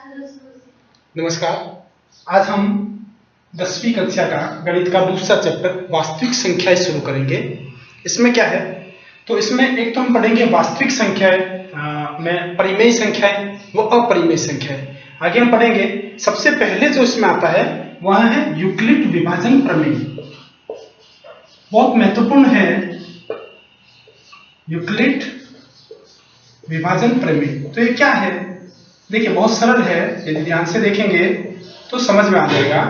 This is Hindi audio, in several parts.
नमस्कार। आज हम 10वीं कक्षा का गणित का दूसरा चैप्टर वास्तविक संख्याएं शुरू करेंगे। इसमें क्या है, तो इसमें एक तो हम पढ़ेंगे वास्तविक संख्याएं में परिमेय संख्याएं व अपरिमेय संख्याएं। आगे हम पढ़ेंगे, सबसे पहले जो इसमें आता है वह है यूक्लिड विभाजन प्रमेय। बहुत महत्वपूर्ण है यूक्लिड विभाजन प्रमेय। तो ये क्या है, देखिए बहुत सरल है, यदि ध्यान से देखेंगे तो समझ में आ जाएगा।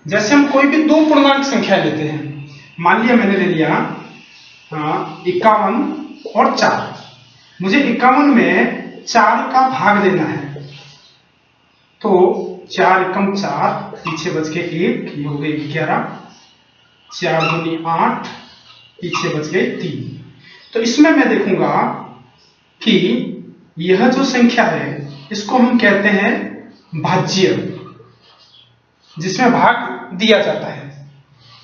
जैसे हम कोई भी दो पूर्णांक संख्या लेते हैं, मान लिया मैंने ले लिया 51 और 4। मुझे 51 में 4 का भाग देना है, तो 4 एकम 4, पीछे बच गए 1, ये हो गए 11, 4 दूनी 8, पीछे बच गए 3। तो इसमें मैं देखूंगा कि यह जो संख्या है इसको हम कहते हैं भाज्य, जिसमें भाग दिया जाता है।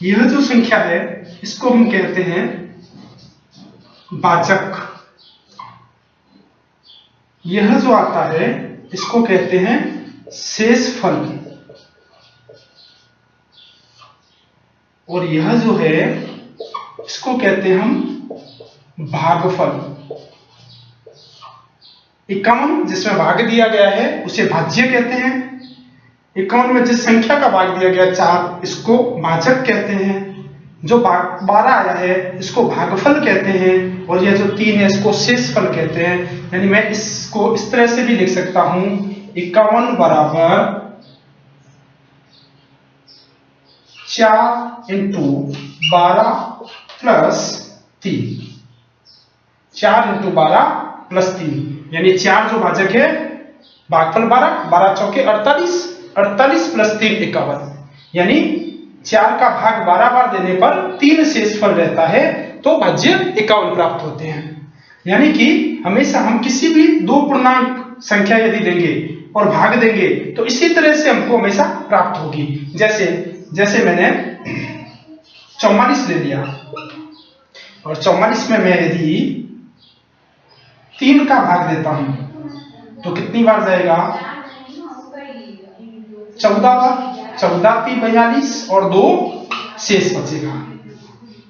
यह जो संख्या है इसको हम कहते हैं भाजक। यह जो आता है इसको कहते हैं शेषफल, और यह जो है इसको कहते हैं हम भागफल। 51 जिसमें भाग दिया गया है उसे भाज्य कहते हैं। 51 में जिस संख्या का भाग दिया गया 4, इसको भाजक कहते हैं। जो 12 आया है इसको भागफल कहते हैं, और यह जो 3 है इसको शेषफल कहते हैं। यानी मैं इसको इस तरह से भी लिख सकता हूं, 51 बराबर 4 इंटू 12 प्लस 3, 4 इंटू 12 प्लस 3, यानी 4 जो भाजक है, भागफल 12, 12 चौके 48, 48 प्लस 3 51, यानी 4 का भाग 12 बार देने पर 3 शेषफल रहता है, तो भाज्य 51 प्राप्त होते हैं। यानी कि हमेशा हम किसी भी दो पूर्णांक संख्या यदि लेंगे और भाग देंगे तो इसी तरह से हमको हमेशा प्राप्त होगी। जैसे मैंने 44 ले लिया, और 44 में मैं यदि 3 का भाग देता हूं तो कितनी बार जाएगा, 14 बार। 14 3 42 और 2 शेष बचेगा।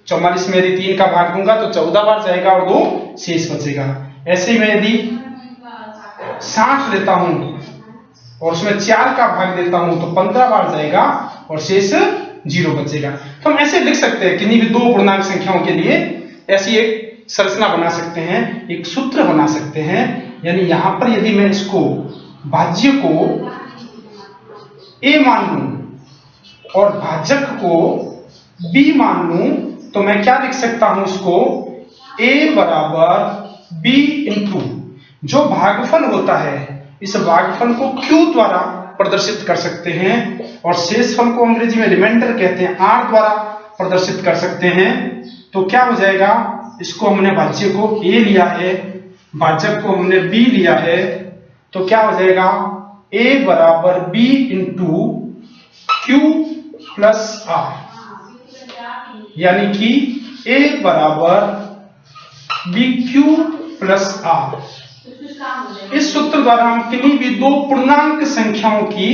44 में यदि 3 का भाग दूंगा तो 14 बार जाएगा और 2 शेष बचेगा। ऐसे ही मैं यदि 60 लेता हूं और उसमें 4 का भाग देता हूं तो 15 बार जाएगा और शेष 0 बचेगा। तो हम ऐसे लिख सकते हैं, किन्हीं भी दो पूर्णांक संख्याओं के लिए ऐसी एक संरचना बना सकते हैं, एक सूत्र बना सकते हैं। यानी यहां पर यदि मैं इसको भाज्य को a मान लूं और भाजक को b मान लूं, तो मैं क्या लिख सकता हूं इसको, a बराबर b इंटू जो भागफल होता है, इस भागफल को q द्वारा प्रदर्शित कर सकते हैं, और शेषफल को अंग्रेजी में रिमाइंडर कहते हैं, r द्वारा प्रदर्शित कर सकते हैं। तो क्या हो जाएगा, इसको हमने भाज्य को a लिया है, भाजक को हमने b लिया है, तो क्या हो जाएगा, a बराबर b into q plus r, यानी कि a बराबर bq प्लस r। इस सूत्र द्वारा हम किन्हीं भी दो पूर्णांक संख्याओं की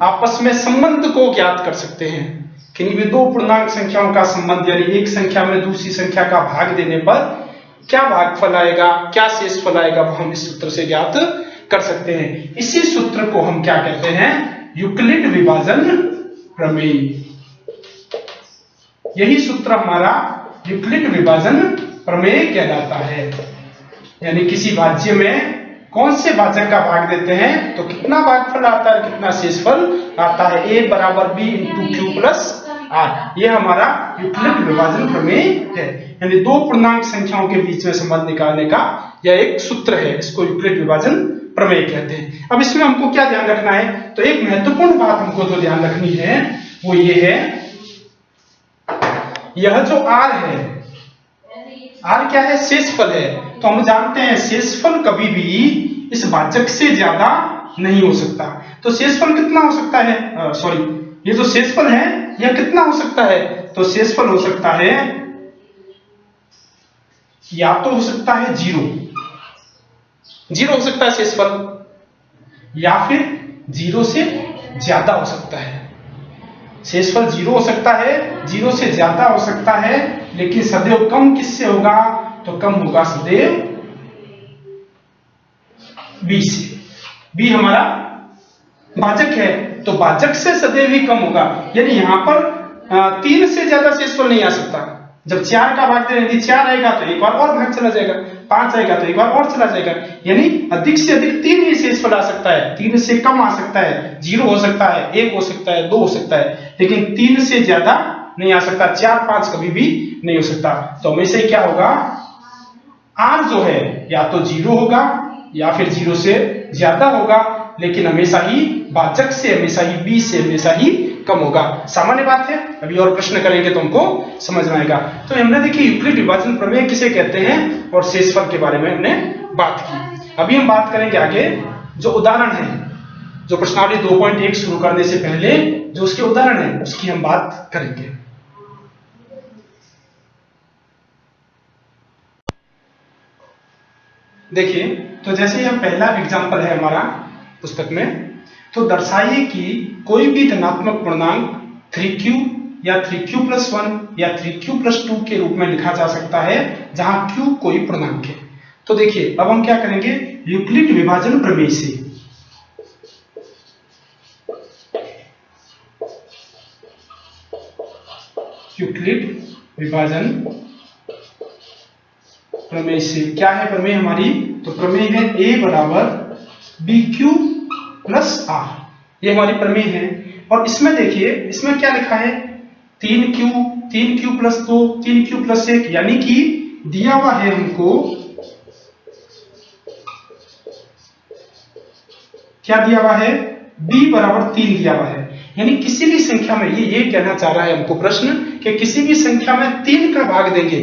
आपस में संबंध को ज्ञात कर सकते हैं। किन्हीं भी दो पूर्णांक संख्याओं का संबंध, यानी एक संख्या में दूसरी संख्या का भाग देने पर क्या भागफल आएगा, क्या शेषफल आएगा, वो हम इस सूत्र से ज्ञात कर सकते हैं। इसी सूत्र को हम क्या कहते हैं, यूक्लिड विभाजन प्रमेय। यही सूत्र हमारा यूक्लिड विभाजन प्रमेय कहलाता है। यानी किसी भाज्य में कौन से भाजक का भाग देते हैं तो कितना भागफल आता है, कितना शेषफल आता है, a बराबर b into q plus r। ये हमारा यूक्लिड विभाजन प्रमेय है। यानी दो पूर्णांक संख्याओं के बीच में संबंध निकालने का यह एक सूत्र है, इसको यूक्लिड विभाजन प्रमेय कहते हैं। अब इसमें हमको क्या ध्यान रखना है, तो एक महत्वपूर्ण बात हमको जो ध्यान रखनी है वो ये है, यह जो r है, r क्या है, शेषफल है। तो हम जानते हैं शेषफल कभी भी इस भाजक से ज्यादा नहीं हो सकता। तो शेषफल कितना हो सकता है, ये जो शेषफल है यह कितना हो सकता है, तो शेषफल हो सकता है, या तो हो सकता है 0 हो सकता है शेषफल, या फिर 0 से ज्यादा हो सकता है। शेषफल 0 हो सकता है, 0 से ज्यादा हो सकता है, लेकिन सदैव कम किससे होगा? तो कम होगा सदैव b से। b हमारा भाजक है, तो भाजक से सदैव ही कम होगा। यानी यहां पर 3 से ज्यादा शेषफल नहीं आ सकता। जब 4 का भाग दें, यदि 4 आएगा तो एक बार और भाग चला जाएगा, 5 आएगा तो एक बार और चला जाएगा। यानी अधिक से अधिक 3 ही शेषफल आ सकता है, 3 से कम आ सकता है, 0 हो सकता है, 1 हो सकता है, 2 हो सकता है, लेकिन 3 से ज्यादा नहीं आ सकता। 4, 5 कभी भी नहीं हो सकता। तो हमेशा ही क्या होगा? r जो है या तो 0 होगा या फिर 0 से ज्यादा होगा, लेकिन हमेशा ही भाजक से, हमेशा ही b से हमेशा ही कम होगा। सामान्य बात है। अभी और प्रश्न करेंगे तो हमको समझ में आएगा। तो हमने देखिए यूक्लिड विभाजन प्रमेय किसे कहते हैं और शेषफल के बारे में हमने बात की। अभी हम बात करेंगे आगे जो उदाहरण है, जो प्रश्नावली 2.1 शुरू करने से पहले जो उसके उदाहरण है उसकी हम बात करेंगे। देखिए, तो जैसे यह पहला एग्जाम्पल है हमारा पुस्तक में, तो दर्शाइए कि कोई भी धनात्मक पूर्णांक 3q या 3q+1 या 3q+2 के रूप में लिखा जा सकता है जहां q कोई पूर्णांक है। तो देखिए अब हम क्या करेंगे? यूक्लिड विभाजन प्रमेय से यूक्लिड विभाजन प्रमेय से क्या है प्रमेय हमारी? तो प्रमेय है a बराबर bq+r। ये हमारी प्रमेय है। और इसमें देखिए, इसमें क्या लिखा है? 3q, 3q+2, 3q+1, यानी कि दिया हुआ है हमको, क्या दिया हुआ है? b बराबर 3 दिया हुआ है। यानी किसी भी संख्या में, ये कहना चाह रहा है हमको प्रश्न कि किसी भी संख्या में 3 का भाग देंगे,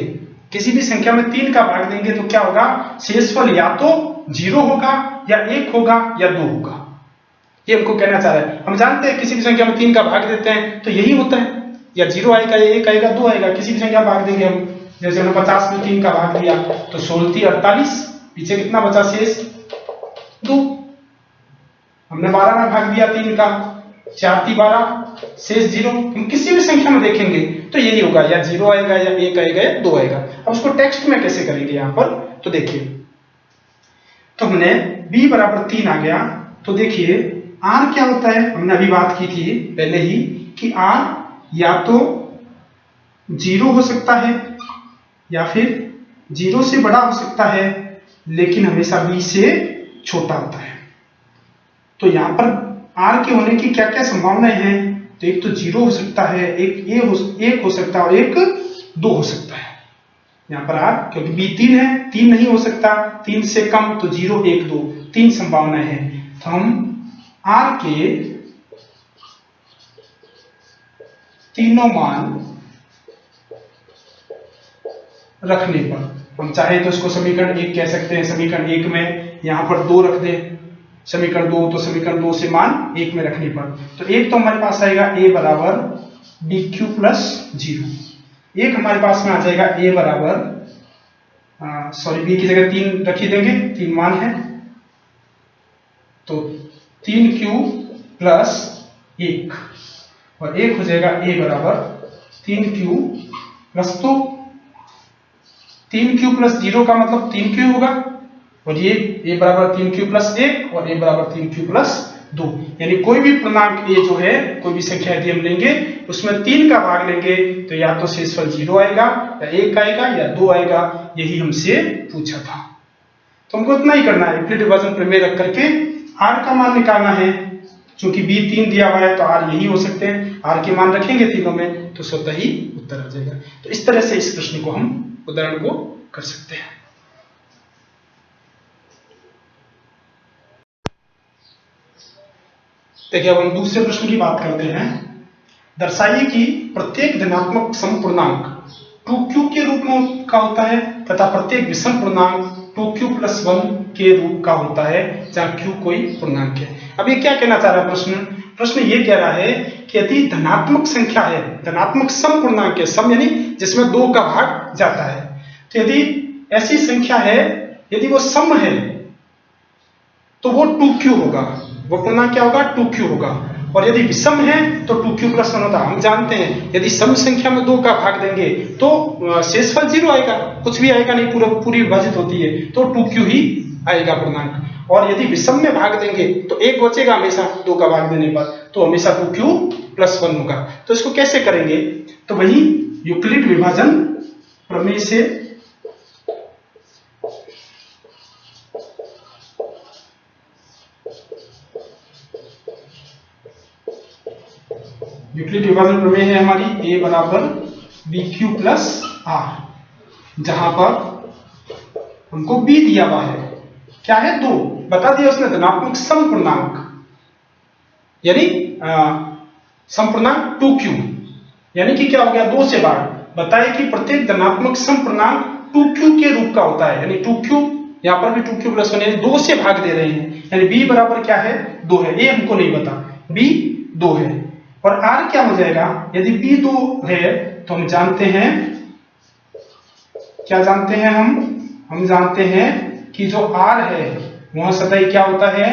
किसी भी संख्या में 3 का भाग देंगे तो क्या होगा? शेषफल या तो 0 होगा या 1 होगा या 2 होगा। ये हमको कहना चाह रहा है। हम जानते हैं किसी भी संख्या में 3 का भाग देते हैं तो यही होता है, या 0 आएगा या 1 आएगा, 2 आएगा। किसी भी संख्या भाग देंगे हम, जैसे हमने 50 में 3 का भाग दिया तो 16 48, पीछे कितना बचा शेष? 2। हमने 12 में भाग दिया 3 का, 4 × 12, शेष 0। हम किसी भी संख्या में देखेंगे तो यही होगा, या 0 आएगा या 1 आएगा या 2 आएगा। अब उसको टेक्स्ट में कैसे करेंगे यहाँ पर? तो देखिए, तो हमने b बराबर 3 आ गया। तो देखिए r क्या होता है? हमने अभी बात की थी पहले ही कि r या तो 0 हो सकता है या फिर 0 से बड़ा हो सकता है, लेकिन हमेशा b से छोटा होता है। तो यहाँ पर r के होने की क्या क्या संभावनाएं हैं? तो एक तो 0 हो सकता है, एक हो सकता है और एक 2 हो सकता है। यहाँ पर r, क्योंकि b 3 है, 3 नहीं हो सकता, 3 से कम तो 0 1 2, 3 संभावनाएं हैं। तो हम r के तीनों मान रखने पर, हम चाहे तो इसको समीकरण 1 कह सकते हैं। समीकरण 1 में यहाँ पर 2 रख दें, समीकरण 2, तो समीकरण 2 से मान 1 में रखने पर, तो एक तो हमारे पास आएगा a बराबर bq+0। एक हमारे पास में आ जाएगा a बराबर, सॉरी, b की जगह 3 रख ही देंगे, 3 मान है, तो 3q+1, और एक हो जाएगा a बराबर 3q+2। 3q+0 का मतलब 3q होगा, और ये a बराबर 3q+1 और a बराबर 3q+2। यानी कोई भी पूर्णांक a जो है, कोई भी संख्या यदि हम लेंगे उसमें 3 का भाग लेंगे तो या तो शेषफल 0 आएगा या 1 आएगा या 2 आएगा। यही हमसे पूछा था। तो हमको इतना ही करना है, यूक्लिड विभाजन प्रमेय रख करके r का मान निकालना है। चूंकि b 3 दिया हुआ है तो r यही हो सकते हैं, r के मान रखेंगे तीनों में तो स्वतः ही उत्तर आ जाएगा। तो इस तरह से इस प्रश्न को हम, उदाहरण को कर सकते हैं। देखिए अब हम दूसरे प्रश्न की बात करते हैं। दर्शाइए कि प्रत्येक धनात्मक समपूर्णांक 2q के रूप में का होता है तथा प्रत्येक विषम पूर्णांक 2q+1 के रूप का होता है जहां q कोई पूर्णांक है। अब ये क्या कहना चाह रहा है प्रश्न? प्रश्न ये कह रहा है कि यदि धनात्मक संख्या है, धनात्मक समपूर्णांक है, सम यानी जिसमें 2 का भाग जाता है, तो यदि ऐसी संख्या है, यदि वो सम है तो वो 2q होगा। वो पूर्णांक क्या होगा 2q होगा। और यदि विषम है तो 2q + 1 होता है। हम जानते हैं यदि सम संख्या में 2 का भाग देंगे तो शेषफल 0 आएगा, कुछ भी आएगा नहीं, पूरी विभाजित होती है तो 2q ही आएगा पूर्णांक। और यदि विषम में भाग देंगे तो 1 बचेगा हमेशा 2 का भाग देने पर, तो हमेशा 2q + 1 होगा। तो इसको कैसे करेंगे, तो वही यूक्लिड विभाजन प्रमेय से यूक्लिड विभाजन प्रमेय है हमारी a बराबर bq + r, जहां पर हमको b दिया हुआ है, क्या है 2, बता दिया उसने धनात्मक सम पूर्णांक, यानी सम पूर्णांक 2q, यानी कि क्या हो गया 2 से भाग, बताए कि प्रत्येक धनात्मक सम पूर्णांक 2q के रूप का होता है, यानी 2q, यहां पर भी 2q + 1 यानी 2 से भाग दे रहे हैं, यानी b बराबर क्या है 2 है, ये हमको नहीं पता, b 2 है। और r क्या हो जाएगा, यदि b 2 है तो हम जानते हैं, क्या जानते हैं हम जानते हैं कि जो r है वह सदैव क्या होता है,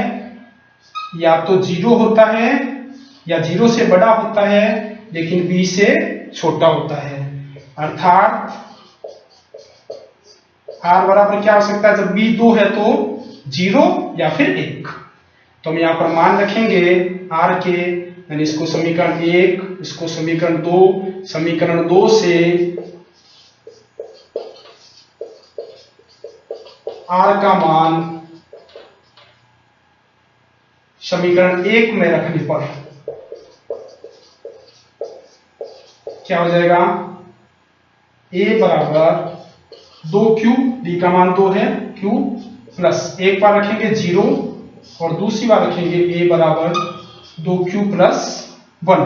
या तो 0 होता है या 0 से बड़ा होता है, लेकिन b से छोटा होता है। अर्थात r बराबर क्या हो सकता है, जब b 2 है तो 0 या फिर 1। तो हम यहाँ पर मान रखेंगे r के, यानी इसको समीकरण 1, इसको समीकरण 2, समीकरण 2 से r का मान समीकरण 1 में रखने पर क्या हो जाएगा, a बराबर 2q, d का मान 2 है, q प्लस एक बार रखेंगे 0 और दूसरी बार रखेंगे a बराबर 2q + 1।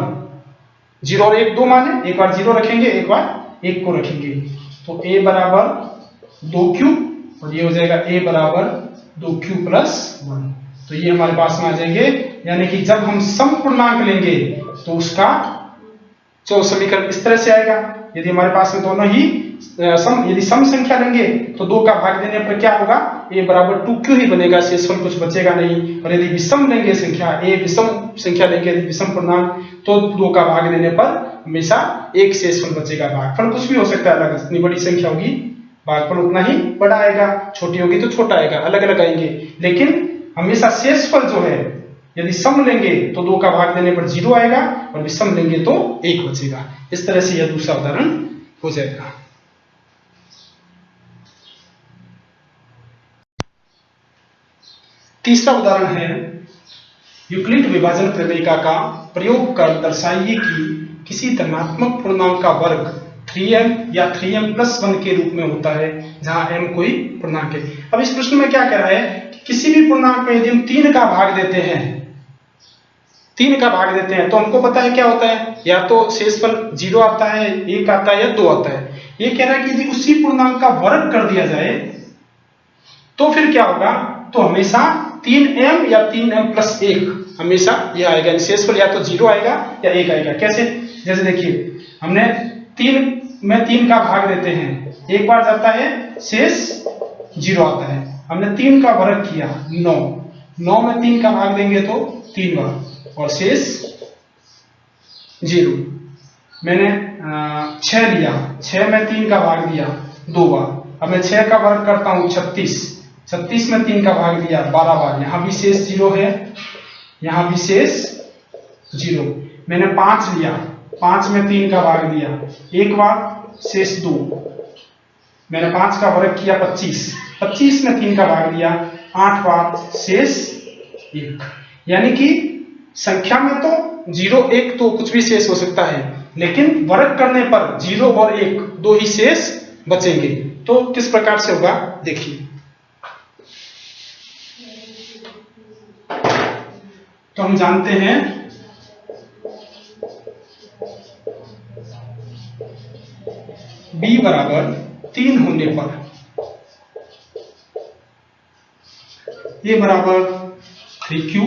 0 और 1 2 मान है, एक बार 0 रखेंगे, एक बार 1 को रखेंगे, तो a बराबर 2q और ये हो जाएगा a बराबर 2q + 1। तो ये हमारे पास में आ जाएंगे, यानी कि जब हम सम पूर्णांक लेंगे तो उसका जो समीकरण इस तरह से आएगा। यदि हमारे पास में दोनों ही यदि सम संख्या लेंगे तो 2 का भाग देने पर क्या होगा, a बराबर 2q ही बनेगा, शेषफल कुछ बचेगा नहीं। और यदि विषम लेंगे संख्या, a विषम संख्या लेंगे, यदि विषम पूर्णांक, तो 2 का भाग देने पर हमेशा 1 शेषफल बचेगा। भागफल कुछ भी हो सकता है, अलग जितनी बड़ी संख्या होगी भागफल उतना ही बड़ा आएगा, छोटी होगी तो छोटा आएगा, अलग अलग आएंगे, लेकिन हमेशा शेषफल जो है यदि सम लेंगे तो 2 का भाग देने पर 0 आएगा और विषम लेंगे तो 1 बचेगा। इस तरह से यह दूसरा उदाहरण हो जाएगा। तीसरा उदाहरण है, यूक्लिड विभाजन प्रमेय का प्रयोग कर दर्शाइए कि किसी धनात्मक पूर्णांक का वर्ग 3m या 3m + 1 के रूप में होता है, जहां m कोई पूर्णांक है। अब इस प्रश्न में क्या कह रहा है कि किसी भी पूर्णांक में यदि हम 3 का भाग देते हैं, 3 का भाग देते हैं तो हमको पता है क्या होता है, या तो शेषफल 0 आता है, 1 आता है या 2 आता है। ये कह रहा है कि यदि उसी पूर्णांक का वर्ग कर दिया जाए तो फिर क्या होगा, तो हमेशा 3m या 3m + 1 हमेशा यह आएगा, शेषफल या तो 0 आएगा या 1 आएगा। कैसे, जैसे देखिए हमने 3 में 3 का भाग देते हैं, एक बार जाता है शेष 0 आता है, हमने 3 का वर्ग किया 9 में 3 का भाग देंगे तो 3 बार और शेष 0। मैंने 6 लिया, 6 में 3 का भाग दिया 2 बार, अब मैं 6 का वर्ग करता हूं 36 में 3 का भाग दिया 12 बार, यहां भी शेष 0 है, यहां भी शेष 0। मैंने 5 लिया, 5 में 3 का भाग दिया 1 बार, शेष 2। मैंने 5 का वर्ग किया 25 में 3 का भाग दिया 8 बार, शेष 1। यानी कि संख्या में तो 0 1 तो कुछ भी शेष हो सकता है, लेकिन वर्ग करने पर 0 और 1 दो ही शेष बचेंगे। तो किस प्रकार से होगा देखिए, तो हम जानते हैं b बराबर 3 होने पर a बराबर 3q,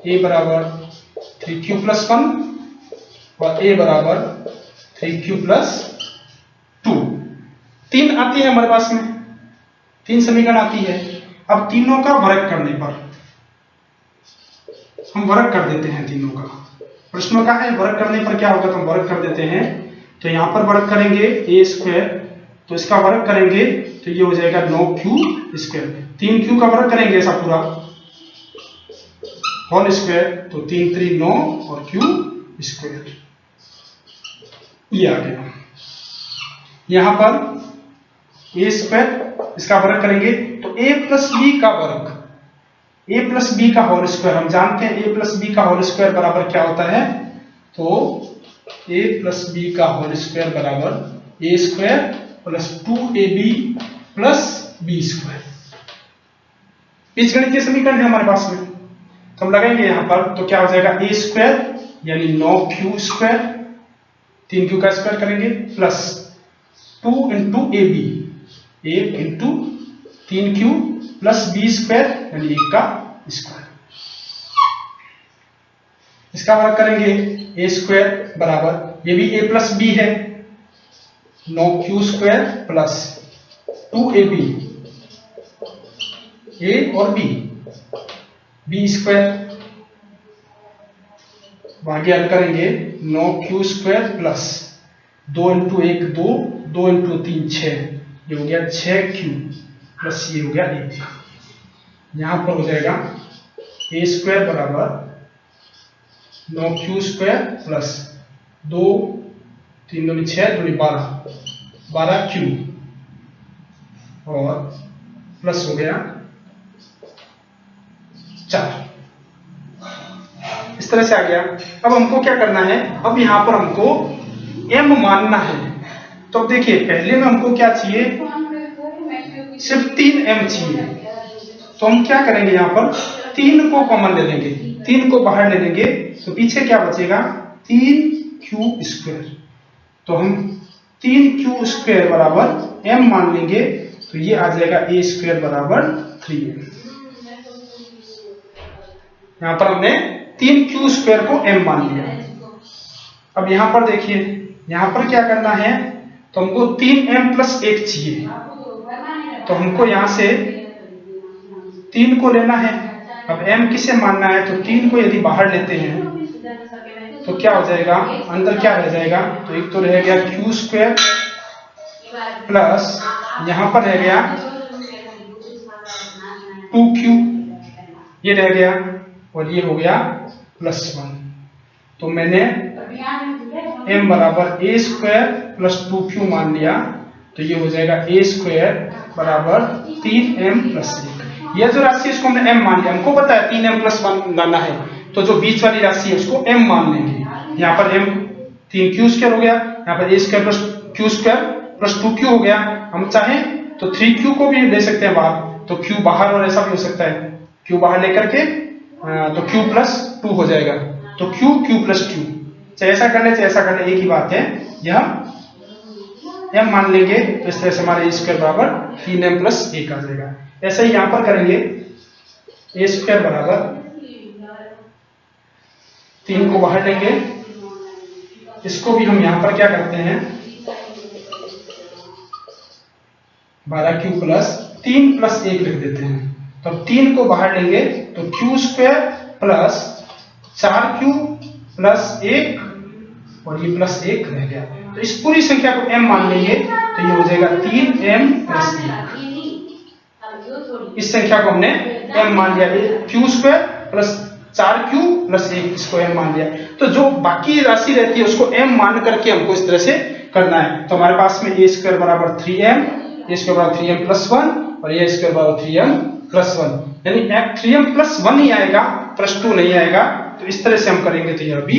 a बराबर 3q + 1 और a बराबर 3q + 2। 3 आती है हमारे पास में, 3 समीकरण आती है। अब तीनों का वर्ग करने पर हम वर्ग कर देते हैं तीनों का। प्रश्नों का है वर्ग करने पर क्या होगा, तो हम वर्ग कर देते हैं। तो यहाँ पर वर्ग करेंगे ए स्क्वायर, तो इसका वर्ग करेंगे तो ये हो जाएगा 9q स्क्वायर। 3q का वर्ग करेंगे ऐसा पूरा होल स्क्वायर, तो 3 3 9 और q स्क्वायर, ये आ गया। यहां पर ए स्क्वायर इसका वर्ग करेंगे तो a प्लस बी का वर्ग, a प्लस बी का होल स्क्वायर। हम जानते हैं a प्लस बी का होल स्क्वायर बराबर क्या होता है, तो a प्लस बी का होल स्क्वायर बराबर a square plus 2ab plus b square. बीजगणितीय समीकरण है हमारे पास में, तो हम लगाएंगे यहां पर, तो क्या हो जाएगा a स्क्वायर यानी 9q स्क्वायर, 3q का स्क्वायर करेंगे plus 2 into ab, 1 into 3q plus b square यानी 1 का स्क्वायर। इसका वर्ग करेंगे a स्क्वायर बराबर, ये भी a प्लस बी है, 9q square plus 2ab, a और b स्क्वायर, आगे हल करेंगे 9q square plus 2 into 1 2, 2 into 3 6, ये हो गया 6q प्लस ये हो गया 1। यहां पर हो जाएगा a स्क्वायर बराबर 9q स्क्वायर प्लस 2 3 दूनी 6 दूनी 12q और प्लस हो गया 4। इस तरह से आ गया। अब हमको क्या करना है, अब यहां पर हमको m मानना है। तो अब देखिए पहले में हमको क्या चाहिए, सिर्फ 3m चाहिए। तो हम क्या करेंगे, यहां पर 3 को कॉमन ले लेंगे, 3 को बाहर ले लेंगे, तो पीछे क्या बचेगा 3q स्क्वायर। तो हम 3q स्क्वायर बराबर m मान लेंगे, तो ये आ जाएगा a स्क्वायर बराबर 3m। यहां पर हमने 3q स्क्वायर को m मान लिया। अब यहां पर देखिए, यहां पर क्या करना है, तो हमको 3m प्लस 1 चाहिए। तो हमको यहां से 3 को लेना है। अब m किसे मानना है, तो 3 को यदि बाहर लेते हैं तो क्या हो जाएगा, अंदर क्या रह जाएगा, तो एक तो रह गया q स्क्वायर प्लस यहां पर रह गया 2q, ये रह गया और ये हो गया प्लस 1। तो मैंने m बराबर a स्क्वायर प्लस 2q मान लिया, तो ये हो जाएगा a स्क्वायर बराबर 3m प्लस 1। यह जो राशि इसको हमने m मान लिया, हमको पता है 3m प्लस 1 लाना है, तो जो बीच वाली राशि है उसको m मान लेंगे। यहाँ पर m 3q स्क्वायर हो गया, यहाँ पर a square plus q square plus 2q हो गया। हम चाहें तो 3q को भी ले सकते हैं बाहर, तो q बाहर और ऐसा भी हो सकता है, q बाहर लेकर के तो q प्लस 2 हो जाएगा, तो q प्लस q, चाहे ऐसा कर ले चाहे ऐसा कर ले, एक ही बात है। यह m मान लेंगे, तो इस तरह से हमारे a स्क्वायर बराबर 3m प्लस 1 आ जाएगा। ऐसा ही यहां पर करेंगे, a स्क्वायर बराबर 3 को बाहर लेंगे, इसको भी हम यहां पर क्या करते हैं 12q प्लस 3 प्लस 1 लिख देते हैं। तो 3 को बाहर लेंगे तो q square plus 4q plus 1 और ये प्लस 1 रह गया। तो इस पूरी संख्या को m मान लेंगे, तो ये हो जाएगा 3m प्लस 1। इस संख्या को हमने m मान लिया, q square plus 4q plus 1, इसको m मान लिया। तो जो बाकी राशि रहती है उसको m मान करके हमको इस तरह से करना है। तो हमारे पास में a स्क्वायर बराबर 3m, a स्क्वायर बराबर 3m प्लस 1 और a स्क्वायर बराबर 3m प्लस 1, यानी 3m प्लस 1 ही आएगा, प्लस 2 नहीं आएगा। तो इस तरह से हम करेंगे तो यह भी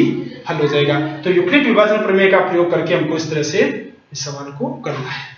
हल हो जाएगा। तो यूक्लिड विभाजन प्रमेय का प्रयोग करके हमको इस तरह से इस सवाल को करना है।